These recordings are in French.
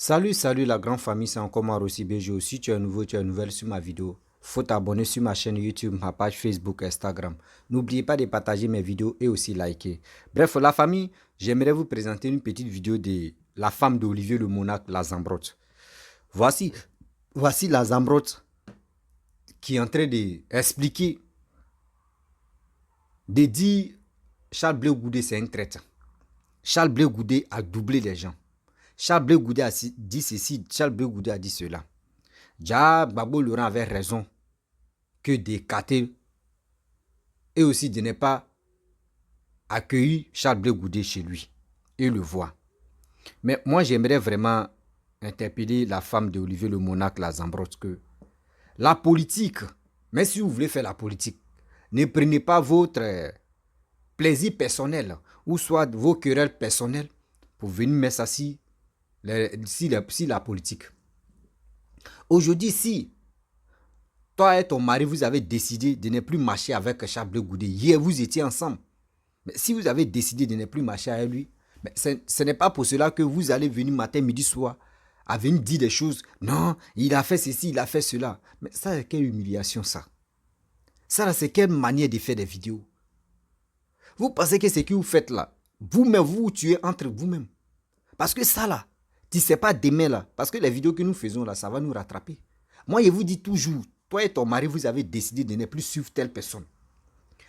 Salut la grande famille, c'est encore moi Rossi BG. Si tu es nouveau, tu es nouvelle sur ma vidéo, faut t'abonner sur ma chaîne YouTube, ma page Facebook, Instagram. N'oubliez pas de partager mes vidéos et aussi liker. Bref, la famille, j'aimerais vous présenter une petite vidéo de la femme d'Olivier le Monarque, la Zambrotte. Voici, voici la Zambrotte qui est en train d'expliquer, de dire Charles Blé Goudé c'est un traiteur. Charles Blé Goudé a doublé les gens. Charles Blé Goudé a dit ceci, Charles Blé Goudé a dit cela. Déjà, Babo Laurent avait raison que d'écarter et aussi de ne pas accueillir Charles Blé Goudé chez lui et le voir. Mais moi, j'aimerais vraiment interpeller la femme d'Olivier le Monarque, la Zambrotte, que la politique, mais si vous voulez faire la politique, ne prenez pas votre plaisir personnel ou soit vos querelles personnelles pour venir mettre ça si la politique. Aujourd'hui, si toi et ton mari, vous avez décidé de ne plus marcher avec Charles Blé Goudé, hier vous étiez ensemble, mais si vous avez décidé de ne plus marcher avec lui, mais ce n'est pas pour cela que vous allez venir matin, midi, soir, à venir dire des choses. Non, il a fait ceci, il a fait cela. Mais ça, c'est quelle humiliation ça? Ça, c'est quelle manière de faire des vidéos? Vous pensez que ce que vous faites là, vous-même, vous tuez entre vous-même. Parce que ça là, tu ne sais pas demain là, parce que les vidéos que nous faisons là, ça va nous rattraper. Moi, je vous dis toujours, toi et ton mari, vous avez décidé de ne plus suivre telle personne.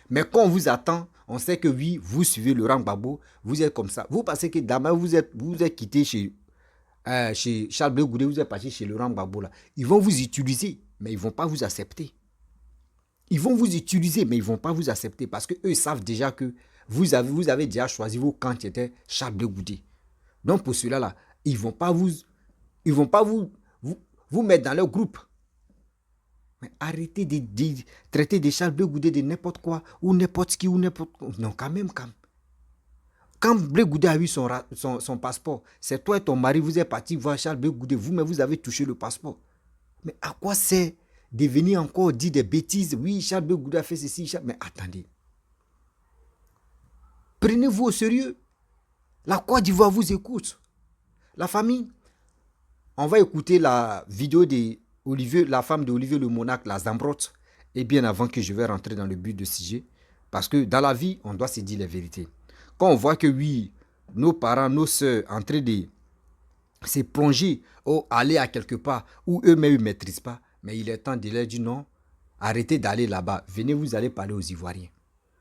Mais quand on vous attend, on sait que oui, vous suivez Laurent Gbagbo, vous êtes comme ça. Vous pensez que demain, vous êtes quitté chez Charles Blé Goudé, vous êtes parti chez Laurent Gbagbo là. Ils vont vous utiliser, mais ils ne vont pas vous accepter. Ils vont vous utiliser, mais ils ne vont pas vous accepter parce qu'eux savent déjà que vous avez déjà choisi vos camps qui étaient Charles Blé Goudé. Donc pour cela là, ils ne vont pas vous mettre dans leur groupe. Mais arrêtez de traiter des Charles Blé Goudé de n'importe quoi, ou n'importe qui, ou n'importe quoi. Non, quand même. Quand Blé Goudé a eu son passeport, c'est toi et ton mari, vous êtes partis voir Charles Blé Goudé, vous, mais vous avez touché le passeport. Mais à quoi sert de venir encore dire des bêtises? Oui, Charles Blé Goudé a fait ceci, mais attendez. Prenez-vous au sérieux. La Côte d'Ivoire vous écoute. La famille, on va écouter la vidéo de Olivier, la femme d'Olivier le Monarque, la Zambrotte, et bien avant que je vais rentrer dans le but de sujet, parce que dans la vie, on doit se dire la vérité. Quand on voit que oui, nos parents, nos soeurs, en train de se plonger ou aller à quelque part où eux-mêmes ne maîtrisent pas, mais il est temps de leur dire non, arrêtez d'aller là-bas, venez, vous allez parler aux Ivoiriens.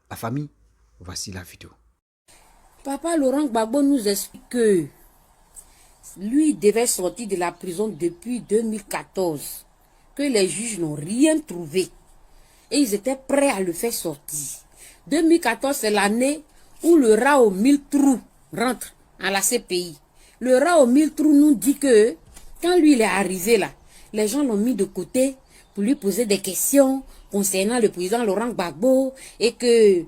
La famille, voici la vidéo. Papa Laurent Gbagbo nous explique que lui devait sortir de la prison depuis 2014, que les juges n'ont rien trouvé et ils étaient prêts à le faire sortir. 2014, c'est l'année où le rat aux 1000 trous rentre à la CPI. Le rat aux 1000 trous nous dit que quand lui il est arrivé là, les gens l'ont mis de côté pour lui poser des questions concernant le président Laurent Gbagbo et que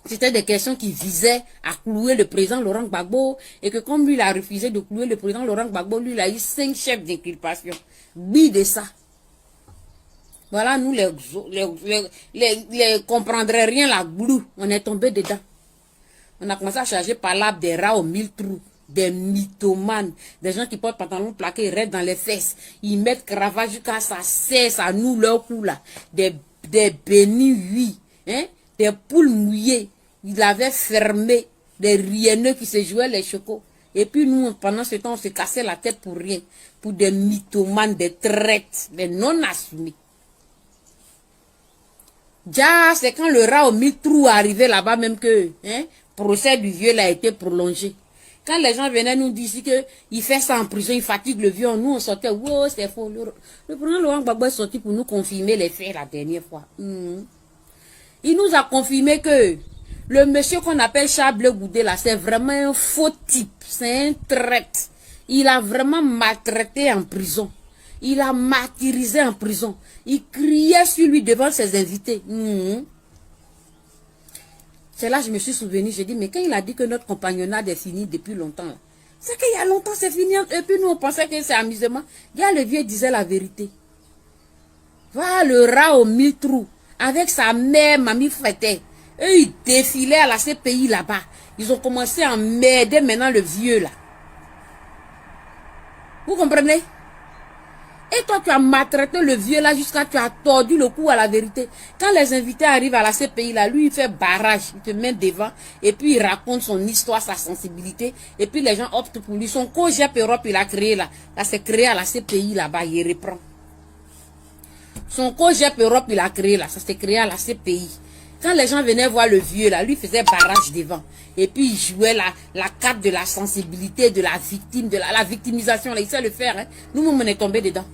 c'était des questions qui visaient à clouer le président Laurent Gbagbo et que comme lui il a refusé de clouer le président Laurent Gbagbo, lui il a eu 5 chefs d'inculpation. Oui de ça. Voilà, nous les comprendrait rien la glue. On est tombé dedans. On a commencé à charger par l'arbre des rats aux 1000 trous, des mythomanes, des gens qui portent pantalons plaqués raides dans les fesses. Ils mettent cravate jusqu'à ça cesse à nous leur cou là. Des bénis, oui. Hein? Des poules mouillées. Il avait fermé des rienneux qui se jouaient les chocos. Et puis nous, pendant ce temps, on se cassait la tête pour rien. Pour des mythomanes, des traites, des non-assumés. Déjà, c'est quand le rat aux 1000 trous arrivé là-bas même que procès du vieux a été prolongé. Quand les gens venaient nous dire que il fait ça en prison, il fatigue le vieux, nous on sortait, wow, c'est faux. Le président Laurent Gbagbo est sorti pour nous confirmer les faits la dernière fois. Il nous a confirmé que le monsieur qu'on appelle Charles Blé Goudé là, c'est vraiment un faux type, c'est un traître. Il a vraiment maltraité en prison. Il a martyrisé en prison. Il criait sur lui devant ses invités. C'est là que je me suis souvenu. J'ai dit, mais quand il a dit que notre compagnonnage est fini depuis longtemps, c'est qu'il y a longtemps c'est fini. Et puis nous, on pensait que c'est amusement. Le vieux disait la vérité. Voilà le rat aux 1000 trous. Avec sa mère, mamie fêtait. Eux, ils défilaient à la CPI là-bas. Ils ont commencé à emmerder maintenant le vieux là. Vous comprenez? Et toi, tu as maltraité le vieux là jusqu'à tu as tordu le cou à la vérité. Quand les invités arrivent à la CPI là, lui il fait barrage, il te met devant et puis il raconte son histoire, sa sensibilité et puis les gens optent pour lui. Son COJEP Europe il a créé là, c'est créé à la CPI là-bas, il reprend. Son COJEP Europe il a créé là, ça s'est créé à la CPI. Quand les gens venaient voir le vieux là, lui faisait barrage devant. Et puis il jouait la carte de la sensibilité, de la victime, de la victimisation là, il sait le faire. Hein. Nous-mêmes on est tombés dedans.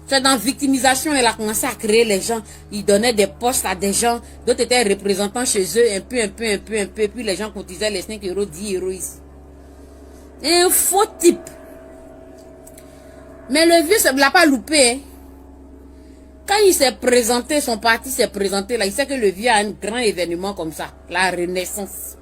C'est dans victimisation, elle a commencé à créer les gens. Il donnait des postes à des gens. D'autres étaient représentants chez eux. Un peu. Puis les gens cotisaient les 5 euros, 10 euros ici. Un faux type. Mais le vieux, ça ne l'a pas loupé. Hein. Quand il s'est présenté, son parti s'est présenté là, il sait que le vieux a un grand événement comme ça. La renaissance.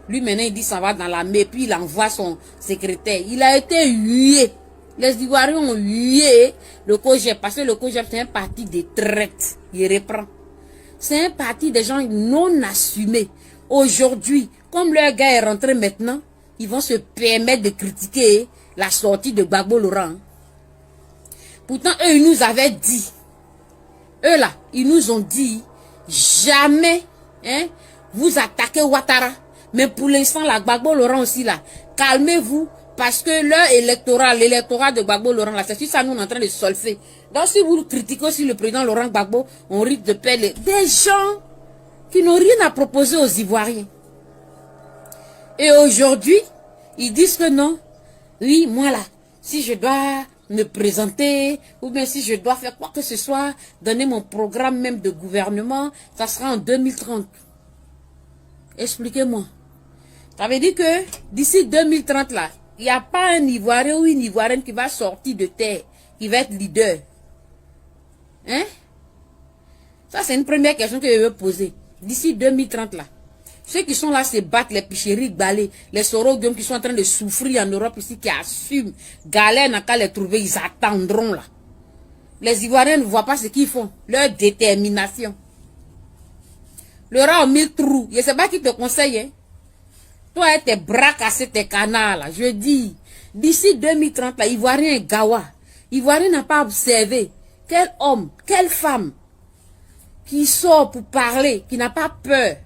Lui maintenant, il dit ça va dans la mer. Puis il envoie son secrétaire. Il a été hué. Les Ivoiriens ont hué le COJEP parce que le COJEP c'est un parti de traite. Il reprend. C'est un parti des gens non assumés. Aujourd'hui, comme leur gars est rentré maintenant, ils vont se permettre de critiquer la sortie de Gbagbo Laurent. Pourtant, eux, ils nous avaient dit, eux là, ils nous ont dit, jamais, hein, vous attaquez Ouattara. Mais pour l'instant, la Gbagbo Laurent aussi là, calmez-vous. Parce que leur électorat, l'électorat de Gbagbo Laurent, là, c'est sur ça nous on est en train de solfer. Donc si vous critiquez aussi le président Laurent Gbagbo, on risque de perdre des gens qui n'ont rien à proposer aux Ivoiriens. Et aujourd'hui, ils disent que non. Oui, moi là, si je dois me présenter, ou bien si je dois faire quoi que ce soit, donner mon programme même de gouvernement, ça sera en 2030. Expliquez-moi. Ça veut dire que d'ici 2030 là, il n'y a pas un Ivoirien ou une Ivoirienne qui va sortir de terre, qui va être leader. Hein? Ça, c'est une première question que je veux poser. D'ici 2030, là, ceux qui sont là se battent, les picheries, balais, les sorogums qui sont en train de souffrir en Europe ici, qui assument, galère n'a qu'à les trouver, ils attendront là. Les Ivoiriens ne voient pas ce qu'ils font, leur détermination. Le rat aux 1000 trous, je ne sais pas qui te conseille, hein? Toi et tes bras cassés, tes canards là, je dis, d'ici 2030 là, Ivoirien Gawa, Ivoirien n'a pas observé quel homme, quelle femme qui sort pour parler, qui n'a pas peur,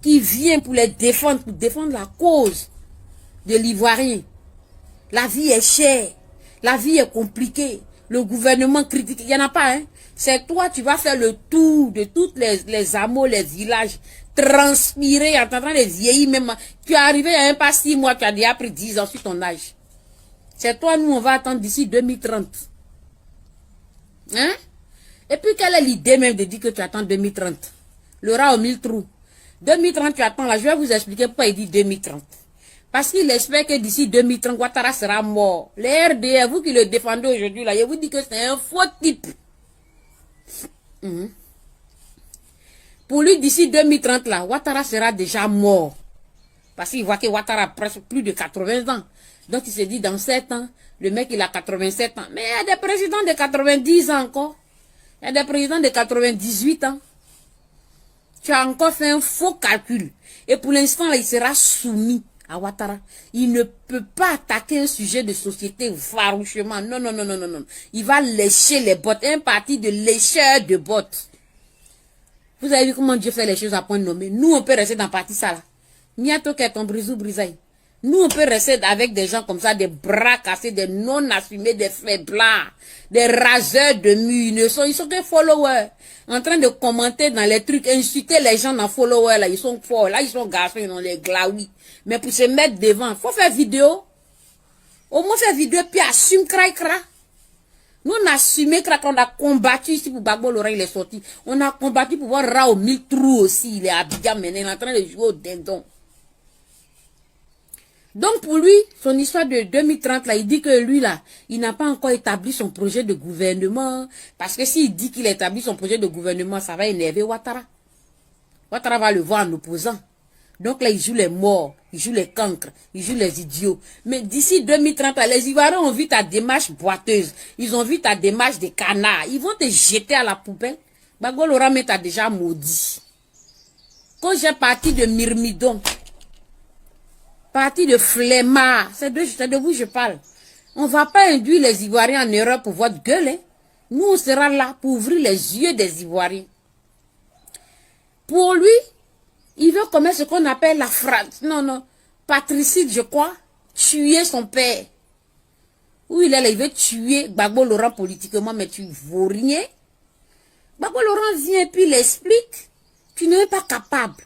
qui vient pour les défendre, pour défendre la cause de l'Ivoirien. La vie est chère, la vie est compliquée, le gouvernement critique, il n'y en a pas, hein. C'est toi, tu vas faire le tour de toutes les hameaux, les villages, transpirer, en train de vieillir même. Tu es arrivé à un pas 6 mois, tu as déjà pris 10 ans sur ton âge. C'est toi, nous, on va attendre d'ici 2030. Hein? Et puis, quelle est l'idée même de dire que tu attends 2030? Le rat aux 1000 trous. 2030, tu attends là. Je vais vous expliquer pourquoi il dit 2030. Parce qu'il espère que d'ici 2030, Ouattara sera mort. Les RDR, vous qui le défendez aujourd'hui, là, je vous dis que c'est un faux type. Pour lui, d'ici 2030, là, Ouattara sera déjà mort. Parce qu'il voit que Ouattara a presque plus de 80 ans. Donc, il se dit, dans 7 ans, le mec, il a 87 ans. Mais il y a des présidents de 90 ans encore. Il y a des présidents de 98 ans. Tu as encore fait un faux calcul. Et pour l'instant, là, il sera soumis à Ouattara. Il ne peut pas attaquer un sujet de société farouchement. Non, non, non, non, non, non. Il va lécher les bottes. Un parti de lécheurs de bottes. Vous avez vu comment Dieu fait les choses à point nommé. Nous, on peut rester dans le parti ça là. Niato qu'est ton brisou brisaille. Nous, on peut rester avec des gens comme ça, des bras cassés, des non-assumés, des faiblards, des raseurs de murs. Ils sont que followers. En train de commenter dans les trucs, insulter les gens dans followers là. Ils sont forts. Là, ils sont garçons, ils ont les glaouis. Mais pour se mettre devant, faut faire vidéo. Au moins faire vidéo, puis assume cra. Nous, on a assumé qu'on a combattu ici pour Gbagbo Laurent, il est sorti. On a combattu pour voir Ra aux 1000 trous aussi. Il est à Abidjan maintenant, il est en train de jouer au dindon. Donc, pour lui, son histoire de 2030, là, il dit que lui, là, il n'a pas encore établi son projet de gouvernement. Parce que s'il dit qu'il a établi son projet de gouvernement, ça va énerver Ouattara. Ouattara va le voir en opposant. Donc là, il joue les morts, il joue les cancres, il joue les idiots. Mais d'ici 2030, les Ivoiriens ont vu ta démarche boiteuse. Ils ont vu ta démarche de canard. Ils vont te jeter à la poubelle. Gbagbo Laurent t'a déjà maudit. Quand j'ai parti de Myrmidon, Parti de flemmard. C'est de vous je parle. On ne va pas induire les Ivoiriens en erreur pour votre gueule. Hein. Nous, on sera là pour ouvrir les yeux des Ivoiriens. Pour lui, il veut commettre ce qu'on appelle la frappe. Non, patricide, je crois. Tuer son père. Où il est là, il veut tuer Gbagbo Laurent politiquement, mais tu ne vaux rien. Gbagbo Laurent vient et puis il explique. Tu n'es pas capable.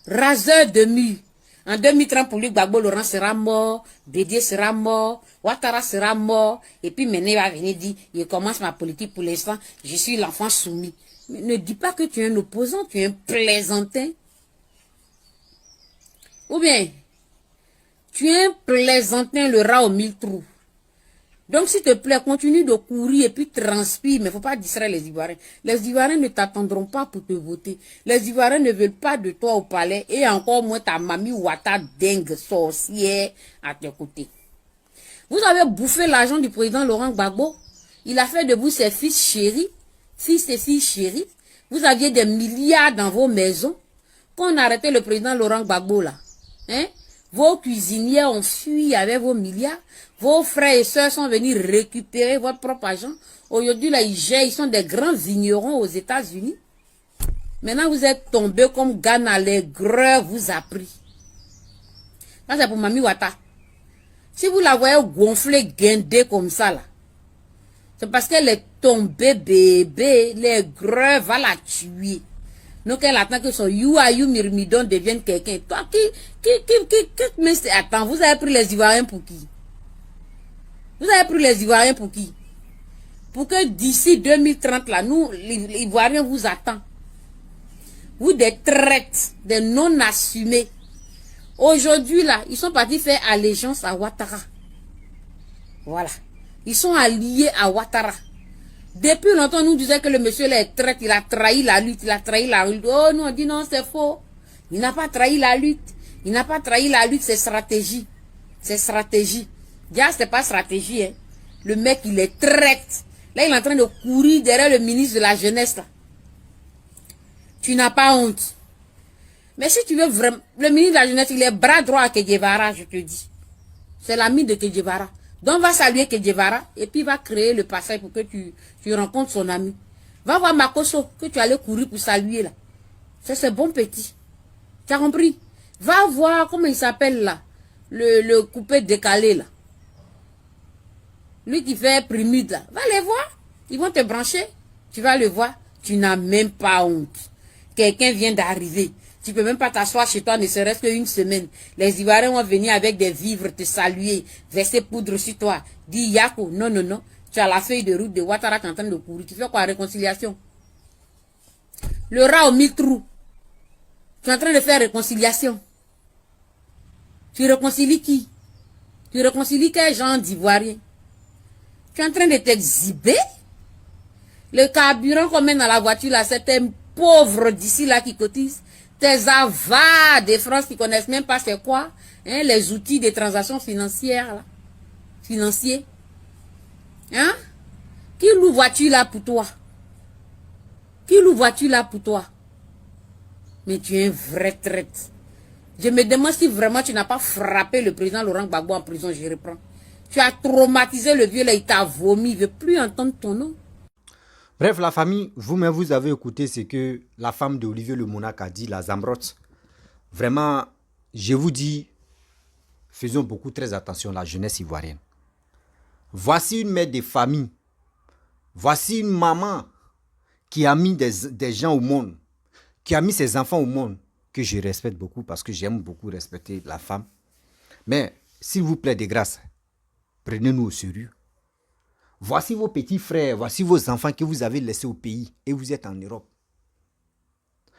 Raseur de mur. En 2030, pour lui, Gbagbo Laurent sera mort, Bédié sera mort, Ouattara sera mort, et puis maintenant il va venir dire, il commence ma politique pour l'instant, je suis l'enfant soumis. Mais ne dis pas que tu es un opposant, tu es un plaisantin. Ou bien, tu es un plaisantin, le rat aux 1000 trous. Donc, s'il te plaît, continue de courir et puis transpire, mais il ne faut pas distraire les Ivoiriens. Les Ivoiriens ne t'attendront pas pour te voter. Les Ivoiriens ne veulent pas de toi au palais et encore moins ta mamie Ouattara dingue, sorcière à tes côtés. Vous avez bouffé l'argent du président Laurent Gbagbo. Il a fait de vous ses fils chéris, fils et filles chéris. Vous aviez des milliards dans vos maisons. Quand on a arrêté le président Laurent Gbagbo là, hein? Vos cuisiniers ont fui avec vos milliards. Vos frères et sœurs sont venus récupérer votre propre argent. Aujourd'hui, là, ils sont des grands vignerons aux États-Unis. Maintenant, vous êtes tombés comme Ghana, l'aigreur vous a pris. Ça, c'est pour Mamie Ouattara. Si vous la voyez gonfler, guindée comme ça, là, c'est parce qu'elle est tombée, bébé. L'aigreur va la tuer. Donc, elle attend que son you myrmidon devienne quelqu'un. Toi, mais attends, vous avez pris les Ivoiriens pour qui? Vous avez pris les Ivoiriens pour qui? Pour que d'ici 2030, là, nous, les Ivoiriens vous attendent. Vous des traites, des non-assumés. Aujourd'hui, là, ils sont partis faire allégeance à Ouattara. Voilà. Ils sont alliés à Ouattara. Depuis longtemps, on nous disait que le monsieur là est traite, il a trahi la lutte, il a trahi la lutte. Oh non, on dit non, c'est faux. Il n'a pas trahi la lutte. Il n'a pas trahi la lutte, c'est stratégie. C'est stratégie. Déjà, c'est pas stratégie, hein. Le mec, il est traite. Là, il est en train de courir derrière le ministre de la Jeunesse, là. Tu n'as pas honte. Mais si tu veux vraiment... Le ministre de la Jeunesse, il est bras droit à Che Guevara, je te dis. C'est l'ami de Che Guevara. Donc, va saluer Che Guevara et puis va créer le passage pour que tu rencontres son ami. Va voir Makoso, que tu allais courir pour saluer, là. C'est ce bon petit. Tu as compris? Va voir, comment il s'appelle, là. Le coupé décalé, là. Lui qui fait primide, là. Va les voir. Ils vont te brancher. Tu vas le voir. Tu n'as même pas honte. Quelqu'un vient d'arriver. Tu peux même pas t'asseoir chez toi, ne serait-ce qu'une semaine. Les Ivoiriens vont venir avec des vivres, te saluer, verser poudre sur toi. Dis Yako, non, non, non. Tu as la feuille de route de Ouattara qui est en train de courir. Tu fais quoi, réconciliation? Le rat aux 1000 trous. Tu es en train de faire réconciliation. Tu réconcilies qui? Tu réconcilies quel genre d'Ivoirien? Tu es en train de t'exhiber? Le carburant qu'on met dans la voiture, là, c'est un pauvre d'ici, là, qui cotise. Tes avares de France qui connaissent même pas c'est quoi, hein, les outils de transactions financières, là. Financiers. Hein? Qui loue voiture là pour toi? Qui loue voiture là pour toi? Mais tu es un vrai traite. Je me demande si vraiment tu n'as pas frappé le président Laurent Gbagbo en prison, je reprends. Tu as traumatisé le vieux là, il t'a vomi, il ne veut plus entendre ton nom. Bref, la famille, vous-même, vous avez écouté ce que la femme d'Olivier Le Monac a dit, la Zamrotte. Vraiment, je vous dis, faisons beaucoup très attention à la jeunesse ivoirienne. Voici une mère de famille. Voici une maman qui a mis des gens au monde, qui a mis ses enfants au monde, que je respecte beaucoup parce que j'aime beaucoup respecter la femme. Mais, s'il vous plaît, de grâce, prenez-nous au sérieux. Voici vos petits frères, voici vos enfants que vous avez laissés au pays et vous êtes en Europe.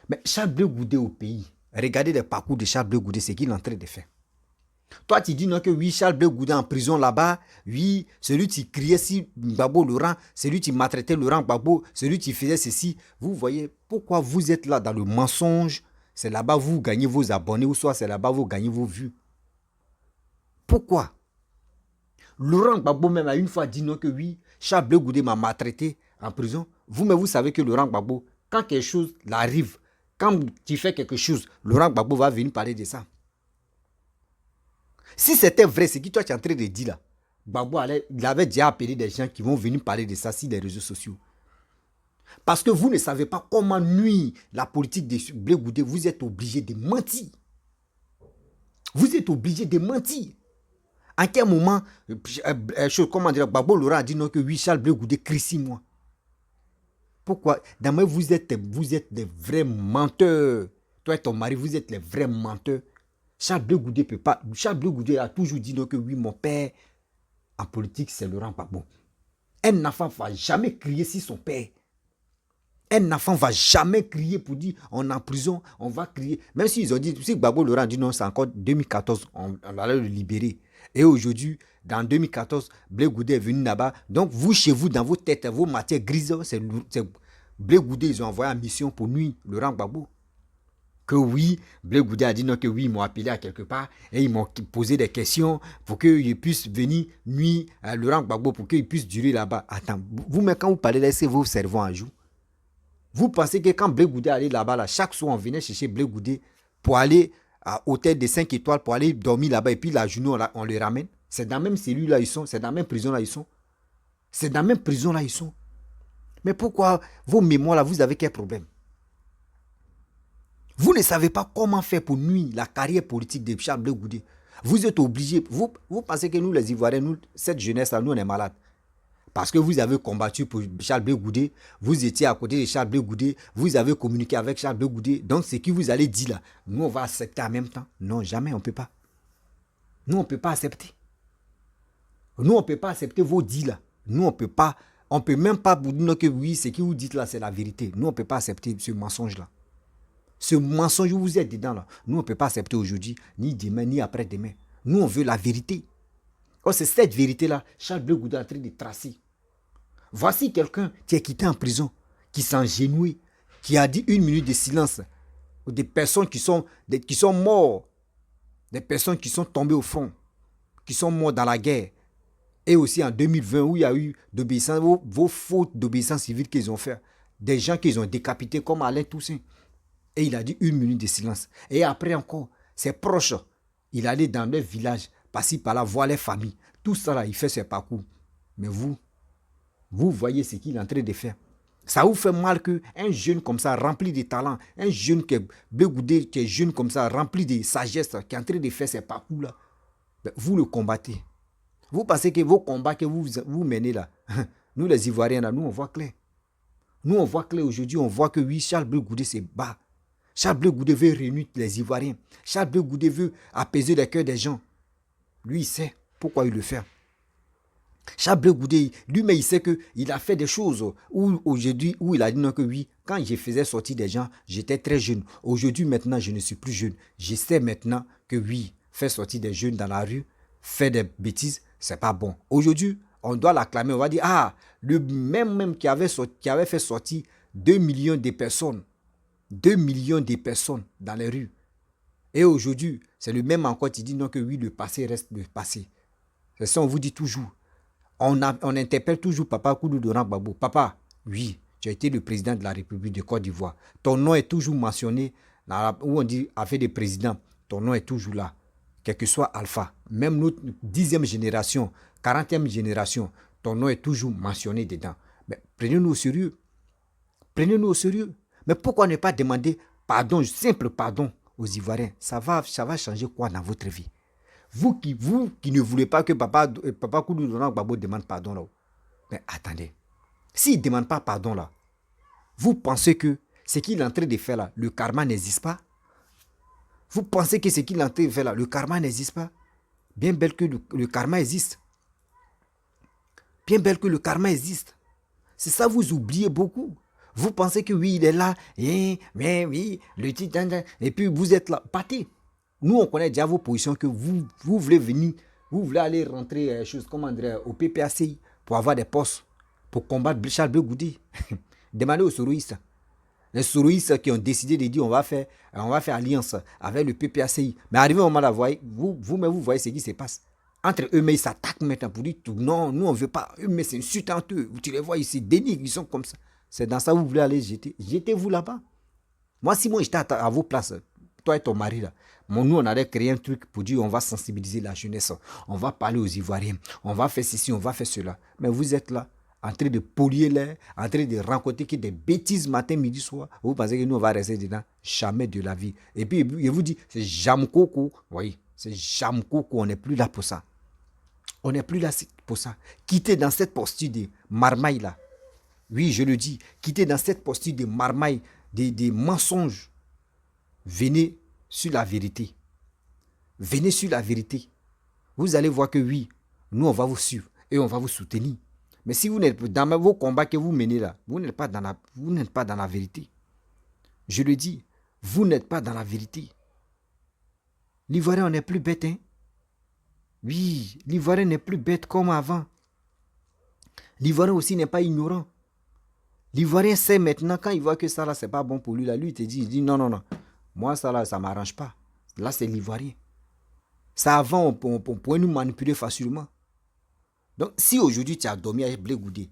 Mais Charles Blé Goudé au pays, regardez le parcours de Charles Blé Goudé, ce qu'il est en train de faire. Toi, tu dis non que oui, Charles Blé Goudé en prison là-bas, oui, celui qui criait si Gbagbo Laurent, celui qui maltraitait Laurent Gbagbo, celui qui faisait ceci. Vous voyez pourquoi vous êtes là dans le mensonge. C'est là-bas vous gagnez vos abonnés ou soit c'est là-bas vous gagnez vos vues. Pourquoi? Laurent Gbagbo même a une fois dit non que oui, Charles Blé Goudé m'a maltraité en prison. Vous-même, vous savez que Laurent Gbagbo, quand quelque chose arrive, quand tu fais quelque chose, Laurent Gbagbo va venir parler de ça. Si c'était vrai, ce que toi tu es en train de dire là, Gbagbo il avait déjà appelé des gens qui vont venir parler de ça sur les réseaux sociaux. Parce que vous ne savez pas comment nuire la politique de Blé Goudé, vous êtes obligé de mentir. Vous êtes obligé de mentir. En quel moment, comment dire, Gbagbo Laurent a dit non que oui, Charles Blé Goudé crie 6 mois. Pourquoi? D'abord, vous êtes des vrais menteurs. Toi et ton mari, vous êtes les vrais menteurs. Charles Blé Goudé peut pas. Charles Blé Goudé a toujours dit non que oui, mon père, en politique, c'est Laurent Gbagbo. Un enfant ne va jamais crier sur son père. Un enfant ne va jamais crier pour dire on est en prison, on va crier. Même s'ils ont dit, si Gbagbo Laurent a dit non, c'est encore 2014, on allait le libérer. Et aujourd'hui, dans 2014, Blé Goudé est venu là-bas. Donc, vous, chez vous, dans vos têtes, vos matières grises, c'est Blé Goudé, ils ont envoyé en mission pour nuire Laurent Gbagbo. Que oui, Blé Goudé a dit non, que oui, ils m'ont appelé à quelque part et ils m'ont posé des questions pour qu'ils puissent venir nuire à Laurent Gbagbo, pour qu'ils puissent durer là-bas. Attends, vous-même, quand vous parlez, laissez vos cerveaux en joue. Vous pensez que quand Blé Goudé allait là-bas, là, chaque soir, on venait chercher Blé Goudé pour aller à l'hôtel de 5 étoiles, pour aller dormir là-bas, et puis la journée, on les ramène. C'est dans la même cellule là, ils sont. C'est dans la même prison là, ils sont. C'est dans la même prison là, ils sont. Mais pourquoi vos mémoires là, vous avez quel problème? Vous ne savez pas comment faire pour nuire la carrière politique de Charles Blé Goudé. Vous êtes obligés. Vous pensez que nous, les Ivoiriens, nous, cette jeunesse-là, nous, on est malades. Parce que vous avez combattu pour Charles Blé Goudé, vous étiez à côté de Charles Blé Goudé, vous avez communiqué avec Charles Blé Goudé. Donc, ce que vous allez dire là, nous, on va accepter en même temps. Non, jamais, on ne peut pas. Nous, on ne peut pas accepter. Nous, on ne peut pas accepter vos dits là. Nous, on ne peut pas. On ne peut même pas vous dire que oui, ce que vous dites là, c'est la vérité. Nous, on ne peut pas accepter ce mensonge-là. Ce mensonge où vous êtes dedans là, nous, on ne peut pas accepter aujourd'hui, ni demain, ni après-demain. Nous, on veut la vérité. Oh, c'est cette vérité-là, Charles Blé Goudé est en train de tracer. Voici quelqu'un qui est quitté en prison, qui s'engenouille, qui a dit 1 minute de silence. Des personnes qui sont mortes, des personnes qui sont tombées au front, qui sont mortes dans la guerre. Et aussi en 2020, où il y a eu d'obéissance, vos fautes d'obéissance civile qu'ils ont fait. Des gens qu'ils ont décapités comme Alain Toussaint. Et il a dit 1 minute de silence. Et après encore, ses proches, il allait dans leur village, par-ci, par-là, voir les familles. Tout ça là, il fait ses parcours. Mais vous voyez ce qu'il est en train de faire. Ça vous fait mal qu'un jeune comme ça, rempli de talent, un jeune qui est Blé Goudé, qui est jeune comme ça, rempli de sagesse, qui est en train de faire ses parcours là, vous le combattez. Vous pensez que vos combats que vous menez là, nous les Ivoiriens là, nous on voit clair. Nous on voit clair aujourd'hui, on voit que oui, Charles Blé Goudé se bat. Charles Blé Goudé veut réunir les Ivoiriens. Charles Blé Goudé veut apaiser les cœurs des gens. Lui, il sait pourquoi il le fait. Charles Blé Goudé, lui-même, il sait qu'il a fait des choses aujourd'hui, où il a dit non que oui, quand je faisais sortir des gens, j'étais très jeune. Aujourd'hui, maintenant, je ne suis plus jeune. Je sais maintenant que oui, faire sortir des jeunes dans la rue, faire des bêtises, c'est pas bon. Aujourd'hui, on doit l'acclamer, on va dire, ah, le même qui avait fait sortir 2 millions de personnes, 2 millions de personnes dans les rues. Et aujourd'hui, c'est le même encore qui dit non que oui, le passé reste le passé. C'est ça, on vous dit toujours. On interpelle toujours Papa Koudou Laurent Gbagbo. Papa, oui, tu as été le président de la République de Côte d'Ivoire. Ton nom est toujours mentionné, où on dit affaire de président. Ton nom est toujours là, quel que soit Alpha. Même notre 10e génération, 40e génération, ton nom est toujours mentionné dedans. Mais prenez-nous au sérieux. Prenez-nous au sérieux. Mais pourquoi ne pas demander pardon, simple pardon aux Ivoiriens? Ça va changer quoi dans votre vie? Vous qui ne voulez pas que Papa Koudou Laurent Gbagbo demande pardon là. Mais attendez. S'il ne demande pas pardon là, vous pensez que ce qu'il est en train de faire là, le karma n'existe pas? Vous pensez que ce qu'il est en train de faire là, le karma n'existe pas? Bien belle que le karma existe. Bien belle que le karma existe. C'est ça, vous oubliez beaucoup. Vous pensez que oui, il est là, mais oui, le titre, et puis vous êtes là, partez. Nous, on connaît déjà vos positions que vous voulez venir, vous voulez aller rentrer au PPACI pour avoir des postes, pour combattre Charles Blé Goudé. Demandez aux Soroïstes. Les Soroïstes qui ont décidé de dire on va faire alliance avec le PPACI. Mais arrivé au moment là, vous-même, vous voyez ce qui se passe. Entre eux, mais ils s'attaquent maintenant pour dire tout. Non, nous, on ne veut pas. Eux, mais c'est insultant eux. Tu les vois, ils se dénigrent, ils sont comme ça. C'est dans ça que vous voulez aller jeter. Jetez-vous là-bas. Moi, si j'étais à vos places, toi et ton mari là. Nous, on allait créer un truc pour dire on va sensibiliser la jeunesse, on va parler aux Ivoiriens, on va faire ceci, on va faire cela. Mais vous êtes là, en train de polluer l'air, en train de raconter des bêtises matin, midi, soir. Vous pensez que nous, on va rester dedans? Jamais de la vie. Et puis, je vous dis, c'est Jamkoko. Oui, c'est Jamkoko, on n'est plus là pour ça. On n'est plus là pour ça. Quittez dans cette posture de marmaille là. Oui, je le dis. Quittez dans cette posture de marmaille, des mensonges. Venez sur la vérité. Venez sur la vérité. Vous allez voir que oui, nous on va vous suivre et on va vous soutenir. Mais si vous n'êtes dans vos combats que vous menez là, vous n'êtes pas dans la vérité. Je le dis, vous n'êtes pas dans la vérité. L'Ivoirien, on n'est plus bête, hein? Oui, l'Ivoirien n'est plus bête comme avant. L'Ivoirien aussi n'est pas ignorant. L'Ivoirien sait maintenant, quand il voit que ça là, c'est pas bon pour lui, là, lui, il dit non, non, non. Moi, ça là, ça m'arrange pas. Là, c'est l'Ivoirien. Ça, avant, on pouvait nous manipuler facilement. Donc, si aujourd'hui, tu as dormi avec Blé Goudé,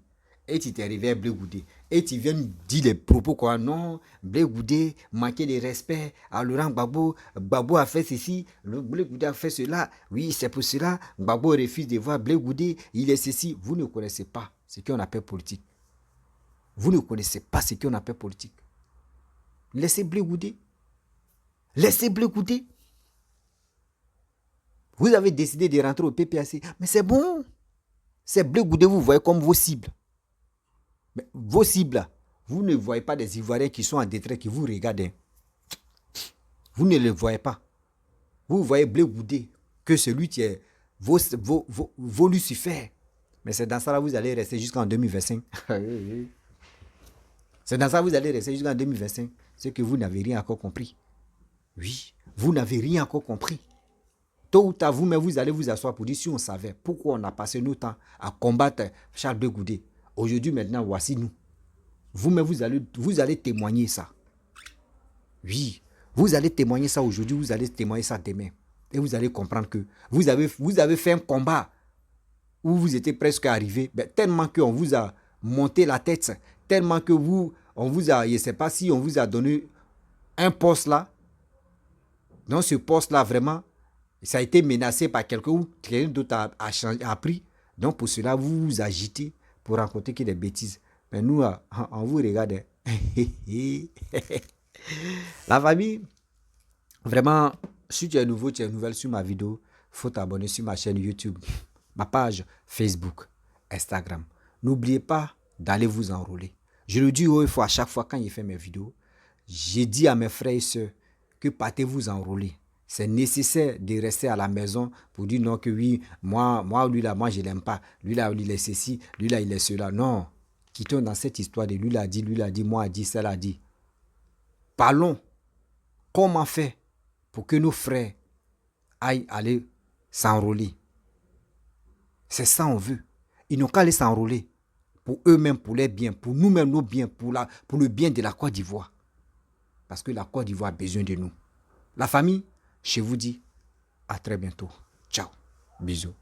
et tu t'es réveillé avec Blé Goudé, et tu viens nous dire les propos, quoi, non, Blé Goudé manquait de respect à Laurent Gbagbo, Gbagbo a fait ceci, Blé Goudé a fait cela, oui, c'est pour cela, Gbagbo refuse de voir Blé Goudé, il est ceci. Vous ne connaissez pas ce qu'on appelle politique. Vous ne connaissez pas ce qu'on appelle politique. Laissez Blé Goudé. Laissez Blé Goudé. Vous avez décidé de rentrer au PPAC, mais c'est bon. C'est Blé Goudé, vous voyez comme vos cibles. Mais vos cibles, vous ne voyez pas des Ivoiriens qui sont en détresse, qui vous regardent. Vous ne les voyez pas. Vous voyez Blé Goudé, que celui qui est vos Lucifer. Mais c'est dans ça là vous allez rester jusqu'en 2025. C'est dans ça vous allez rester jusqu'en 2025. C'est que vous n'avez rien encore compris. Oui, vous n'avez rien encore compris. Tôt ou tard, vous-même, vous allez vous asseoir pour dire si on savait pourquoi on a passé nos temps à combattre Charles Blé Goudé. Aujourd'hui, maintenant, voici nous. Vous-même, vous allez témoigner ça. Oui, vous allez témoigner ça aujourd'hui, vous allez témoigner ça demain. Et vous allez comprendre que vous avez fait un combat où vous étiez presque arrivé, tellement qu'on vous a monté la tête, tellement que on vous a, je ne sais pas si on vous a donné un poste là. Dans ce poste-là, vraiment, ça a été menacé par quelqu'un d'autre a pris. Donc, pour cela, vous vous agitez pour raconter que des bêtises. Mais nous, on vous regarde. La famille, vraiment, si tu es nouveau, tu es nouvelle sur ma vidéo, il faut t'abonner sur ma chaîne YouTube, ma page Facebook, Instagram. N'oubliez pas d'aller vous enrôler. Je le dis haut et fort à chaque fois quand je fais mes vidéos. J'ai dit à mes frères et sœurs que partez vous enrôler. C'est nécessaire de rester à la maison pour dire non que oui, moi lui là, moi je l'aime pas. Lui là, il est ceci, lui là, il est cela. Non. Quittons dans cette histoire de lui là dit, moi a dit, celle a dit. Parlons. Comment faire pour que nos frères aillent aller s'enrôler? C'est ça on veut. Ils n'ont qu'à aller s'enrôler pour eux-mêmes, pour les biens, pour nous-mêmes, nos biens, pour le bien de la Côte d'Ivoire. Parce que la Côte d'Ivoire a besoin de nous. La famille, je vous dis à très bientôt. Ciao. Bisous.